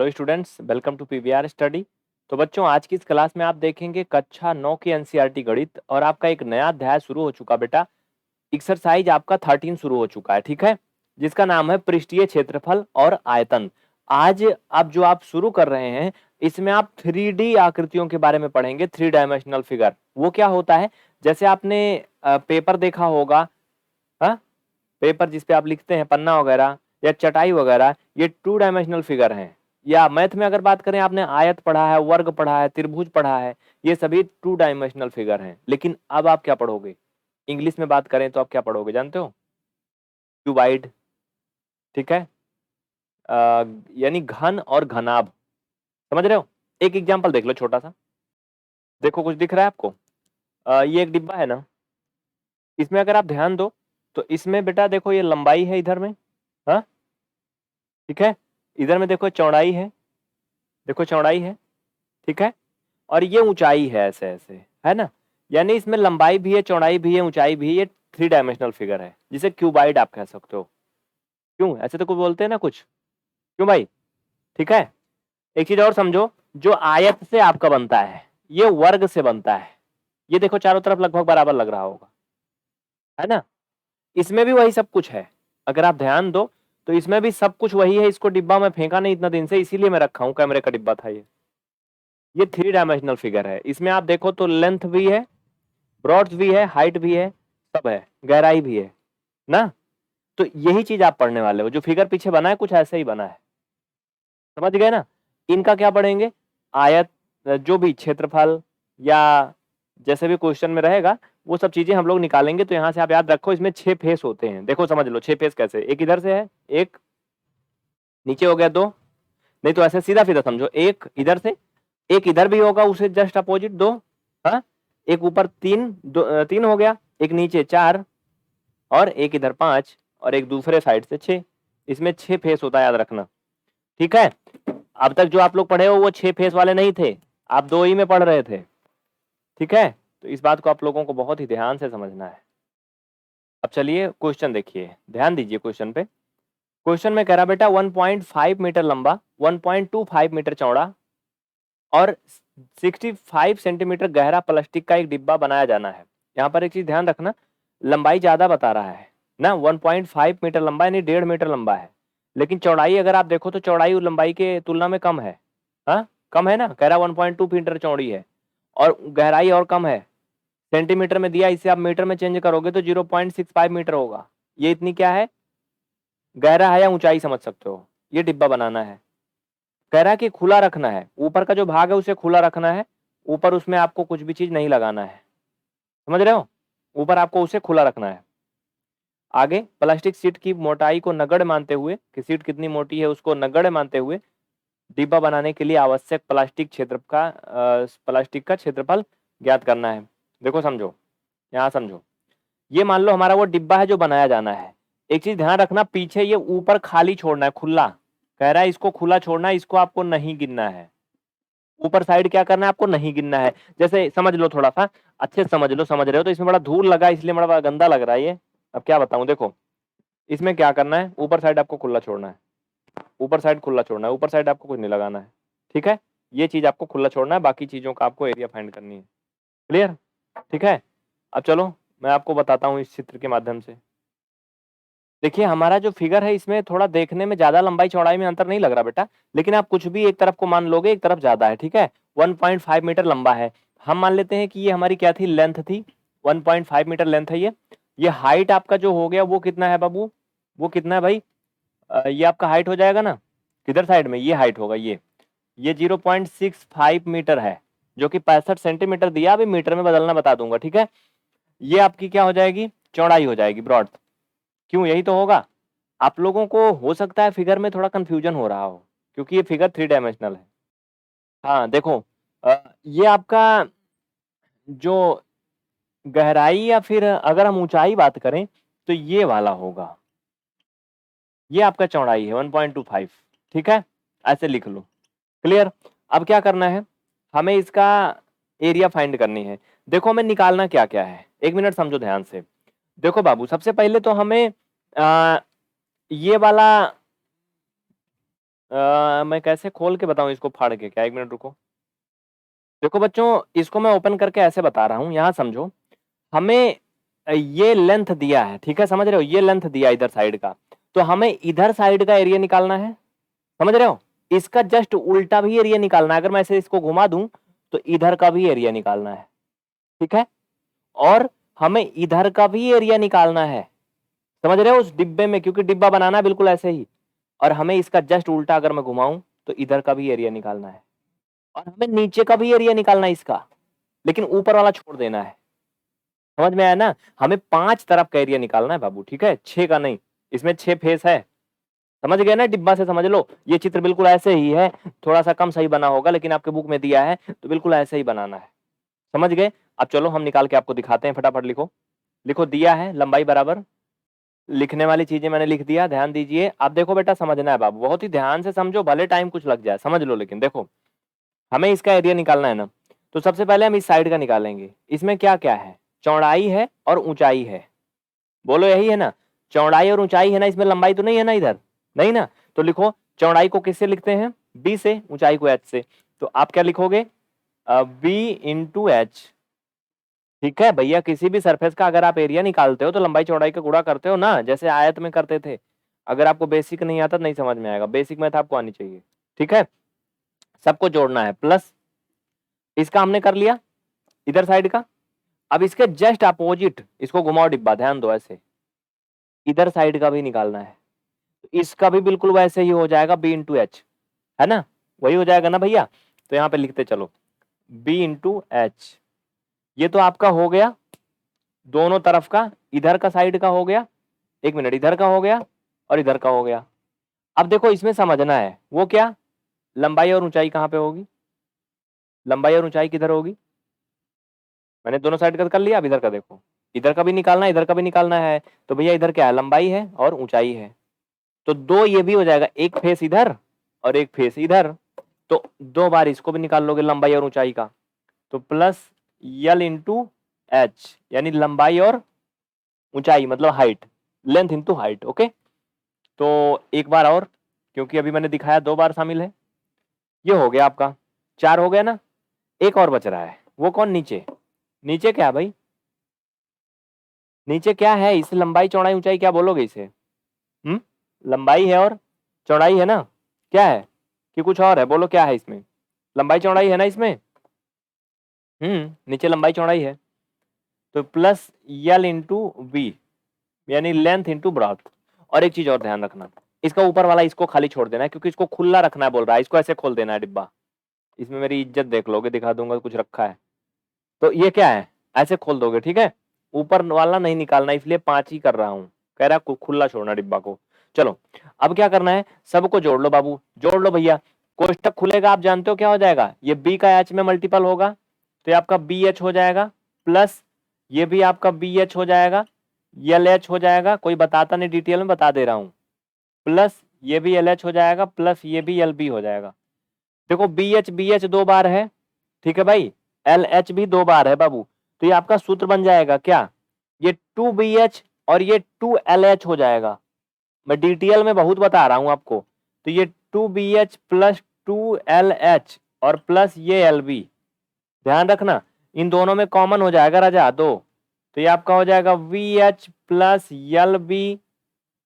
Hello students, welcome to PVR study. तो बच्चों, आज की इस क्लास में आप देखेंगे कक्षा 9 की एनसीईआरटी गणित और आपका एक नया अध्याय शुरू हो चुका बेटा। एक्सरसाइज आपका 13 शुरू हो चुका है, ठीक है, जिसका नाम है पृष्ठीय क्षेत्रफल और आयतन। आज अब जो आप शुरू कर रहे हैं, इसमें आप 3D आकृतियों के बारे में पढ़ेंगे। 3 डायमेंशनल फिगर वो क्या होता है? जैसे आपने पेपर देखा होगा, हाँ, पेपर जिसपे आप लिखते हैं, पन्ना वगैरह या चटाई वगैरह, ये 2 डायमेंशनल फिगर हैं। या मैथ में अगर बात करें, आपने आयत पढ़ा है, वर्ग पढ़ा है, त्रिभुज पढ़ा है, ये सभी 2 डायमेंशनल फिगर हैं। लेकिन अब आप क्या पढ़ोगे? इंग्लिश में बात करें तो आप क्या पढ़ोगे जानते हो? क्यूबाइड, ठीक है, यानी घन और घनाभ। समझ रहे हो? एक एग्जाम्पल देख लो छोटा सा। देखो, कुछ दिख रहा है आपको? ये एक डिब्बा है ना, इसमें अगर आप ध्यान दो तो इसमें बेटा देखो, ये लंबाई है इधर में, हाँ, ठीक है, इधर में देखो चौड़ाई है, देखो चौड़ाई है, ठीक है, और ये ऊंचाई है, ऐसे ऐसे है ना। यानी इसमें लंबाई भी है, चौड़ाई भी है, ऊंचाई भी है। ये 3 डायमेंशनल फिगर है, जिसे क्यूबाइड आप कह सकते हो। क्यों ऐसे तो कोई बोलते हैं ना कुछ, क्यों भाई? ठीक है। एक चीज और समझो, जो आयत से आपका बनता है, ये वर्ग से बनता है। ये देखो चारों तरफ लगभग बराबर लग रहा होगा, है ना। इसमें भी वही सब कुछ है, अगर आप ध्यान दो तो इसमें भी सब कुछ वही है। इसको डिब्बा में फेंका नहीं इतना दिन से, इसीलिए मैं रखा हूं, कैमरे का डिब्बा था ये 3 डायमेंशनल फिगर है। इसमें आप देखो तो लेंथ भी है, ब्रॉड्स भी है, हाइट भी है, सब है, गहराई भी है ना। तो यही चीज आप पढ़ने वाले हो। जो फिगर पीछे बना है कुछ ऐसे ही बना है, समझ गए ना। इनका क्या पढ़ेंगे? आयत, जो भी क्षेत्रफल या जैसे भी क्वेश्चन में रहेगा वो सब चीजें हम लोग निकालेंगे। तो यहां से आप याद रखो, इसमें 6 फेस होते हैं। देखो समझ लो 6 फेस कैसे, एक इधर से है, एक नीचे हो गया, 2, नहीं तो ऐसे सीधा सीधा समझो, एक इधर से, एक इधर भी होगा उससे जस्ट अपोजिट, 2, हाँ, एक ऊपर 3, 3 हो गया, एक नीचे 4, और एक इधर 5, और एक दूसरे साइड से 6। इसमें 6 फेस होता है, याद रखना, ठीक है। अब तक जो आप लोग पढ़े हो वो 6 फेस वाले नहीं थे, आप 2 ही में पढ़ रहे थे, ठीक है। तो इस बात को आप लोगों को बहुत ही ध्यान से समझना है। अब चलिए क्वेश्चन देखिए, ध्यान दीजिए क्वेश्चन पे। क्वेश्चन में कह रहा बेटा 1.5 मीटर लंबा, 1.25 मीटर चौड़ा और 65 सेंटीमीटर गहरा प्लास्टिक का एक डिब्बा बनाया जाना है। यहाँ पर एक चीज ध्यान रखना, लंबाई ज्यादा बता रहा है ना, 1.5 मीटर लंबा यानी 1.5 मीटर लंबा है। लेकिन चौड़ाई अगर आप देखो तो चौड़ाई लंबाई के तुलना में कम है, हाँ, कम है ना। कह रहा 1.2 मीटर चौड़ी है और गहराई और कम है। सेंटीमीटर में दिया, इसे आप मीटर में चेंज करोगे तो 0.65 मीटर होगा। ये इतनी क्या है, गहरा है या ऊंचाई, समझ सकते हो। ये डिब्बा बनाना है। कह रहा है कि खुला रखना है, ऊपर का जो भाग है उसे खुला रखना है, ऊपर उसमें आपको कुछ भी चीज नहीं लगाना है, समझ रहे हो। ऊपर आपको उसे खुला रखना है। आगे प्लास्टिक शीट की मोटाई को नगण्य मानते हुए, कि शीट कितनी मोटी है उसको नगण्य मानते हुए, डिब्बा बनाने के लिए आवश्यक प्लास्टिक का क्षेत्रफल ज्ञात करना है। देखो समझो, यहाँ समझो, ये मान लो हमारा वो डिब्बा है जो बनाया जाना है। एक चीज ध्यान रखना, पीछे ये ऊपर खाली छोड़ना है, खुला। कह रहा है इसको खुला छोड़ना है, इसको आपको नहीं गिनना है। ऊपर साइड क्या करना है, आपको नहीं गिनना है। जैसे समझ लो, थोड़ा सा अच्छे से समझ लो, समझ रहे हो तो। इसमें बड़ा धूल लगा इसलिए बड़ा गंदा लग रहा है ये। अब क्या बताऊं, देखो इसमें क्या करना है, ऊपर साइड आपको खुला छोड़ना है, ऊपर साइड खुला छोड़ना है, ऊपर साइड आपको कुछ नहीं लगाना है, ठीक है। ये चीज आपको खुला छोड़ना है, बाकी चीजों का आपको एरिया फाइंड करनी है। क्लियर? ठीक है। अब चलो मैं आपको बताता हूँ इस चित्र के माध्यम से। देखिए हमारा जो फिगर है, इसमें थोड़ा देखने में ज्यादा लंबाई चौड़ाई में अंतर नहीं लग रहा बेटा, लेकिन आप कुछ भी एक तरफ को मान लोगे, एक तरफ ज्यादा है, ठीक है। 1.5 मीटर लंबा है, हम मान लेते हैं कि ये हमारी क्या थी, लेंथ थी। 1.5 मीटर लेंथ है ये हाइट आपका जो हो गया वो कितना है बाबू, वो कितना है भाई? ये आपका हाइट हो जाएगा ना, किधर साइड में, ये हाइट होगा, ये 0.65 मीटर है, जो कि 65 सेंटीमीटर दिया, अभी मीटर में बदलना बता दूंगा, ठीक है। ये आपकी क्या हो जाएगी, चौड़ाई हो जाएगी, ब्रॉड। क्यों, यही तो होगा। आप लोगों को हो सकता है फिगर में थोड़ा कंफ्यूजन हो रहा हो, क्योंकि ये फिगर 3 डायमेंशनल है। हाँ देखो, ये आपका जो गहराई या फिर अगर हम ऊंचाई बात करें तो ये वाला होगा, ये आपका चौड़ाई है 1.25, ठीक है, ऐसे लिख लो। क्लियर? अब क्या करना है, हमें इसका एरिया फाइंड करनी है। देखो हमें निकालना क्या क्या है, एक मिनट समझो ध्यान से। देखो बाबू, सबसे पहले तो हमें ये वाला मैं कैसे खोल के बताऊं इसको फाड़ के, क्या 1 मिनट रुको। देखो बच्चों, इसको मैं ओपन करके ऐसे बता रहा हूं, यहां समझो। हमें ये लेंथ दिया है, ठीक है, समझ रहे हो, ये लेंथ दिया इधर साइड का, तो हमें इधर साइड का एरिया निकालना है, समझ रहे हो। इसका जस्ट उल्टा भी एरिया निकालना है, अगर मैं ऐसे इसको घुमा दूं तो इधर का भी एरिया निकालना है, ठीक है। और हमें इधर का भी एरिया निकालना है, समझ रहे हो, उस डिब्बे में, क्योंकि डिब्बा बनाना है बिल्कुल ऐसे ही। और हमें इसका जस्ट उल्टा अगर मैं घुमाऊं तो इधर का भी एरिया निकालना है, और हमें नीचे का भी एरिया निकालना है इसका, लेकिन ऊपर वाला छोड़ देना है। समझ में आया ना। हमें 5 तरफ का एरिया निकालना है बाबू, ठीक है, 6 का नहीं। इसमें 6 फेस है, समझ गए ना, डिब्बा से समझ लो। ये चित्र बिल्कुल ऐसे ही है, थोड़ा सा कम सही बना होगा, लेकिन आपके बुक में दिया है तो बिल्कुल ऐसे ही बनाना है, समझ गए। अब चलो हम निकाल के आपको दिखाते हैं, फटाफट लिखो। लिखो, दिया है लंबाई बराबर, लिखने वाली चीजें मैंने लिख दिया, ध्यान दीजिए। आप देखो बेटा, समझना है बाबू, बहुत ही ध्यान से समझो, भले टाइम कुछ लग जाए, समझ लो। लेकिन देखो, हमें इसका एरिया निकालना है ना, तो सबसे पहले हम इस साइड का निकालेंगे। इसमें क्या क्या है, चौड़ाई है और ऊंचाई है, बोलो यही है ना। चौड़ाई और ऊंचाई है ना, इसमें लंबाई तो नहीं है ना इधर, नहीं ना। तो लिखो, चौड़ाई को किससे लिखते हैं, बी से, ऊंचाई को एच से। तो आप क्या लिखोगे, बी इंटू एच, ठीक है भैया। किसी भी सरफेस का अगर आप एरिया निकालते हो तो लंबाई चौड़ाई का गुणा करते हो ना, जैसे आयत में करते थे। अगर आपको बेसिक नहीं आता तो नहीं समझ में आएगा, बेसिक मैथ आपको आनी चाहिए, ठीक है। सबको जोड़ना है, प्लस इसका हमने कर लिया इधर साइड का। अब इसके जस्ट अपोजिट इसको घुमाओ डिब्बा, ध्यान दो ऐसे, इधर साइड का भी निकालना है। इसका भी बिल्कुल वैसे ही हो जाएगा, बी इंटू एच, है ना, वही हो जाएगा ना भैया। तो यहाँ पे लिखते चलो, बी इंटू एच। ये तो आपका हो गया दोनों तरफ का, इधर का साइड का हो गया, 1 मिनट, इधर का हो गया और इधर का हो गया। अब देखो, इसमें समझना है वो क्या, लंबाई और ऊंचाई कहाँ पे होगी, लंबाई और ऊंचाई किधर होगी। मैंने दोनों साइड का कर लिया, अब इधर का देखो, इधर का भी निकालना है, इधर का भी निकालना है। तो भैया इधर क्या है, लंबाई है और ऊंचाई है। तो 2 ये भी हो जाएगा, एक फेस इधर और एक फेस इधर। तो 2 बार इसको भी निकाल लोगे, लंबाई और ऊंचाई का। तो प्लस यल इंटू एच, यानी लंबाई और ऊंचाई मतलब height, length into height, okay. तो एक बार और, क्योंकि अभी मैंने दिखाया 2 बार शामिल है। ये हो गया आपका 4 हो गया ना। एक और बच रहा है, वो कौन, नीचे। नीचे क्या है भाई, नीचे क्या है, इस लंबाई चौड़ाई ऊंचाई क्या बोलोगे इसे, लंबाई है और चौड़ाई है ना, क्या है कि कुछ और है, बोलो क्या है इसमें, लंबाई चौड़ाई है ना इसमें। नीचे लंबाई चौड़ाई है। तो प्लस यल इंटू वी, यानी लेंथ इंटू ब्रॉथ। और एक चीज और ध्यान रखना, इसका ऊपर वाला इसको खाली छोड़ देना है, क्योंकि इसको खुला रखना है बोल रहा है, इसको ऐसे खोल देना है डिब्बा। इसमें मेरी इज्जत देख लोगे, दिखा दूंगा कुछ रखा है। तो ये क्या है, ऐसे खोल दोगे, ठीक है। ऊपर वाला नहीं निकालना, इसलिए 5 ही कर रहा हूं, कह रहा खुला छोड़ना डिब्बा को। चलो, अब क्या करना है, सबको जोड़ लो बाबू, जोड़ लो भैया। कोष्टक खुलेगा, आप जानते हो क्या हो जाएगा, ये बी का एच में मल्टीपल होगा, तो ये आपका बी एच हो जाएगा, प्लस ये भी आपका बी एच हो जाएगा, एल एच हो जाएगा, कोई बताता नहीं, डिटेल में बता दे रहा हूं। प्लस ये भी एल एच हो जाएगा, प्लस ये भी एल बी हो जाएगा। देखो बी एच 2 बार है, ठीक है भाई, एल एच भी 2 बार है बाबू। तो ये आपका सूत्र बन जाएगा क्या, ये 2BH और ये 2LH हो जाएगा। मैं डिटेल में बहुत बता रहा हूं आपको। तो ये 2BH प्लस 2LH और प्लस ये LB, ध्यान रखना, इन दोनों में कॉमन हो जाएगा राजा 2। तो ये आपका हो जाएगा VH प्लस LB,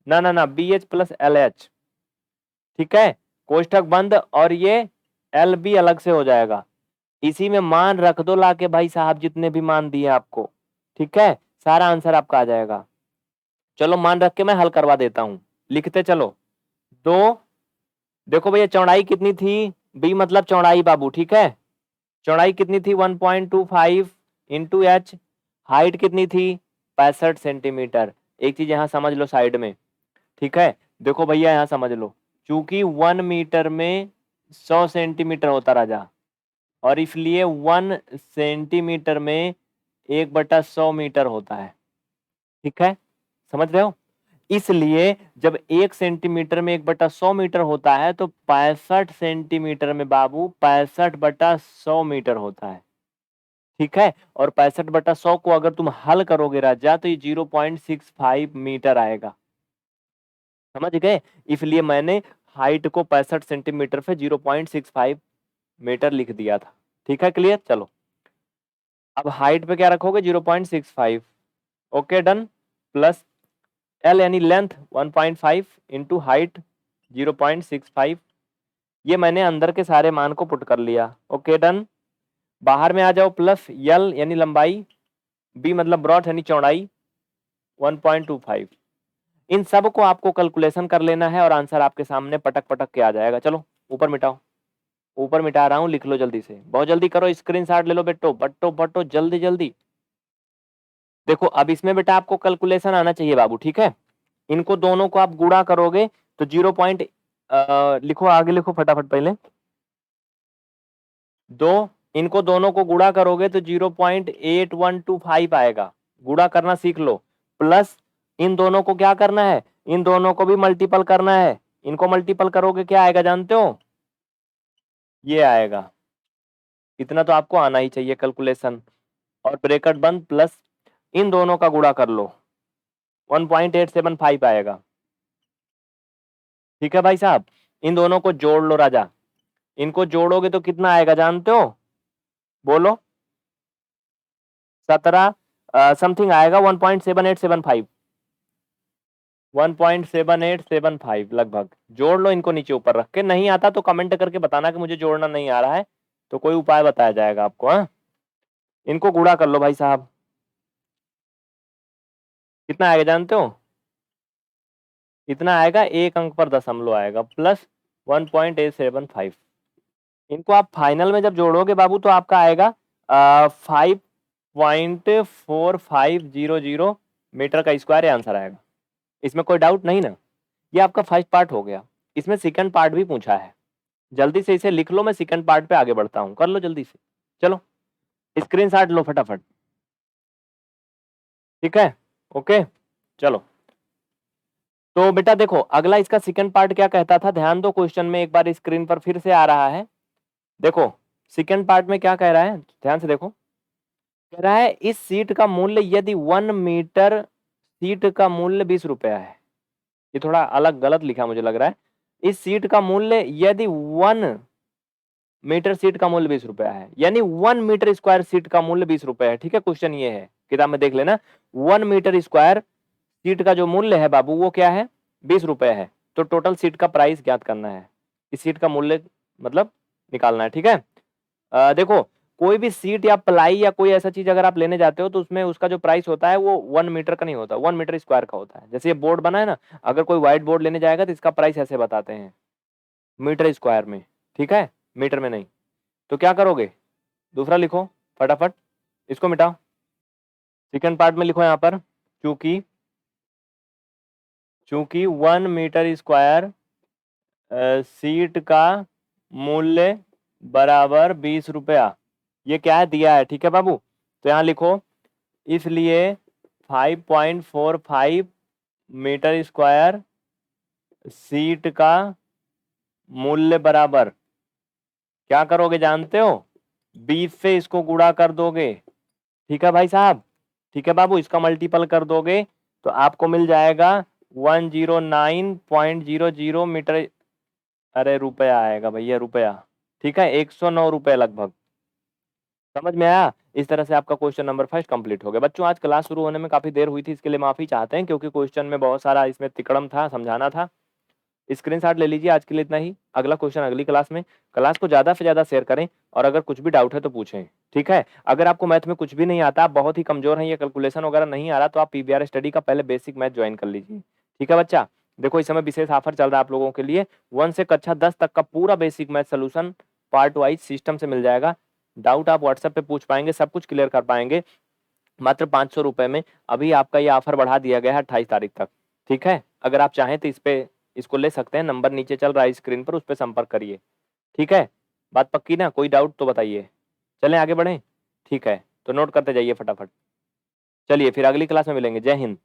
ना BH प्लस LH, ठीक है, कोष्ठक बंद, और ये LB अलग से हो जाएगा। इसी में मान रख दो लाके भाई साहब, जितने भी मान दिए आपको, ठीक है, सारा आंसर आपका आ जाएगा। चलो मान रख के मैं हल करवा देता हूं, लिखते चलो। 2, देखो भैया चौड़ाई कितनी थी, बी मतलब चौड़ाई बाबू, ठीक है। चौड़ाई कितनी थी, 1.25 इंटू एच। हाइट कितनी थी, 65 सेंटीमीटर। एक चीज यहां समझ लो साइड में, ठीक है। देखो भैया यहां समझ लो, चूंकि 1 मीटर में 100 सेंटीमीटर होता राजा, और इसलिए 1 सेंटीमीटर में 1/100 मीटर होता है, ठीक है, समझ रहे हो। इसलिए जब 1 सेंटीमीटर में 1/100 मीटर होता है, तो 65 सेंटीमीटर में बाबू 65/100 मीटर होता है, ठीक है। और 65/100 को अगर तुम हल करोगे राजा, तो ये 0.65 मीटर आएगा, समझ गए। इसलिए मैंने हाइट को 65 सेंटीमीटर पे 0.65 मीटर लिख दिया था। ठीक है, क्लियर। चलो अब हाइट पे क्या रखोगे 0.65, ओके डन, प्लस एल यानी लेंथ 1.5 इंटू हाइट 0.65, ये मैंने अंदर के सारे मान को पुट कर लिया, ओके डन। बाहर में आ जाओ, प्लस यल यानी लंबाई, बी मतलब ब्रॉड यानी चौड़ाई 1.25। इन सब को आपको कैलकुलेशन कर लेना है और आंसर आपके सामने पटक पटक के आ जाएगा। चलो ऊपर मिटाओ, ऊपर मिटा रहा हूं, लिख लो जल्दी से, बहुत जल्दी करो, स्क्रीनशॉट ले लो बेटो, बट्टो बट्टो जल्दी जल्दी। देखो अब इसमें बेटा आपको कैलकुलेशन आना चाहिए बाबू, ठीक है। इनको दोनों को आप गुणा करोगे तो 0 पॉइंट लिखो, आगे लिखो फटाफट पहले, दो, इनको दोनों को गुणा करोगे तो 0.8125 आएगा, गुणा करना सीख लो। प्लस इन दोनों को क्या करना है, इन दोनों को भी मल्टीपल करना है, इनको मल्टीपल करोगे क्या आएगा जानते हो, ये आएगा। इतना तो आपको आना ही चाहिए कैलकुलेशन, और ब्रैकेट बंद, प्लस इन दोनों का गुणा कर लो 1.875 आएगा। ठीक है भाई साहब, इन दोनों को जोड़ लो राजा, इनको जोड़ोगे तो कितना आएगा जानते हो, बोलो, 17 समथिंग आएगा, 1.7875, 1.7875 लगभग। जोड़ लो इनको नीचे ऊपर रख के, नहीं आता तो कमेंट करके बताना कि मुझे जोड़ना नहीं आ रहा है, तो कोई उपाय बताया जाएगा आपको। हाँ, इनको गुणा कर लो भाई साहब, कितना आएगा जानते हो, इतना आएगा, एक अंक पर दशमलव आएगा, प्लस 1.875। इनको आप फाइनल में जब जोड़ोगे बाबू तो आपका आएगा 5.4500 मीटर का स्क्वायर आंसर आएगा। इसमें कोई डाउट नहीं ना। ये आपका फर्स्ट पार्ट हो गया, इसमें सेकंड पार्ट भी पूछा है, जल्दी से इसे लिख लो, मैं सेकंड पार्ट पे आगे बढ़ता हूं, कर लो जल्दी से, चलो स्क्रीनशॉट लो फटाफट। ठीक है, ओके, चलो। तो बेटा देखो अगला इसका सेकंड पार्ट क्या कहता था, ध्यान दो क्वेश्चन में, एक बार स्क्रीन पर फिर से आ रहा है। देखो सेकंड पार्ट में क्या कह रहा है, ध्यान से देखो, कह रहा है इस सीट का मूल्य यदि 1 मीटर, सीट का मूल्य 20 रुपया है। ये थोड़ा अलग गलत लिखा मुझे लग रहा है, इस सीट का मूल्य यदि 1 मीटर सीट का मूल्य 20 रुपया है, यानी 1 मीटर स्क्वायर सीट का मूल्य 20 रुपया है। ठीक है, क्वेश्चन ये है, किताब में देख लेना, 1 मीटर स्क्वायर सीट का जो मूल्य है बाबू वो क्या है, 20 रुपये है। तो टोटल सीट का प्राइस ज्ञात करना है, इस सीट का मूल्य मतलब निकालना है। ठीक है, देखो कोई भी सीट या प्लाई या कोई ऐसा चीज अगर आप लेने जाते हो तो उसमें उसका जो प्राइस होता है वो 1 मीटर का नहीं होता, 1 मीटर स्क्वायर का होता है। जैसे ये बोर्ड बना है ना, अगर कोई व्हाइट बोर्ड लेने जाएगा तो इसका प्राइस ऐसे बताते हैं, मीटर स्क्वायर में। ठीक है, मीटर में नहीं। तो क्या करोगे, दूसरा लिखो फटाफट, इसको मिटाओ, सेकंड पार्ट में लिखो यहाँ पर, चूंकि चूंकि 1 मीटर स्क्वायर सीट का मूल्य बराबर 20 रुपया, ये क्या है दिया है। ठीक है बाबू, तो यहाँ लिखो, इसलिए 5.45 मीटर स्क्वायर सीट का मूल्य बराबर, क्या करोगे जानते हो, 20 से इसको गुणा कर दोगे। ठीक है भाई साहब, ठीक है बाबू, इसका मल्टीपल कर दोगे तो आपको मिल जाएगा 109.00 मीटर, अरे रुपया आएगा भैया, रुपया। ठीक है, 109 रुपये लगभग, समझ में आया। इस तरह से आपका क्वेश्चन नंबर 5 कंप्लीट हो गया। बच्चों आज क्लास शुरू होने में काफी देर हुई थी, इसके लिए माफी चाहते हैं, क्योंकि क्वेश्चन में बहुत सारा इसमें तिकड़म था, समझाना था। स्क्रीनशॉट ले लीजिए, आज के लिए इतना ही, अगला क्वेश्चन अगली क्लास में। क्लास को ज्यादा से ज्यादा शेयर करें, और अगर कुछ भी डाउट है तो पूछें। ठीक है, अगर आपको मैथ में कुछ भी नहीं आता, आप बहुत ही कमजोर हैं, ये कैलकुलेशन वगैरह नहीं आ रहा, तो आप पीवीआर स्टडी का पहले बेसिक मैथ ज्वाइन कर लीजिए। ठीक है बच्चा, देखो इस समय विशेष ऑफर चल रहा है आप लोगों के लिए, 1 से कक्षा 10 तक का पूरा basic math solution part wise system से मिल जाएगा। डाउट आप व्हाट्सएप पे पूछ पाएंगे, सब कुछ क्लियर कर पाएंगे, मात्र 500 रुपए में। अभी आपका ये ऑफर बढ़ा दिया गया है 28 तारीख तक। ठीक है, अगर आप चाहें तो इसको ले सकते हैं, नंबर नीचे चल रहा है स्क्रीन पर, उस पर संपर्क करिए। ठीक है, बात पक्की ना, कोई डाउट तो बताइए। चलें आगे बढ़ें, ठीक है, तो नोट करते जाइए फटाफट। चलिए फिर अगली क्लास में मिलेंगे, जय हिंद।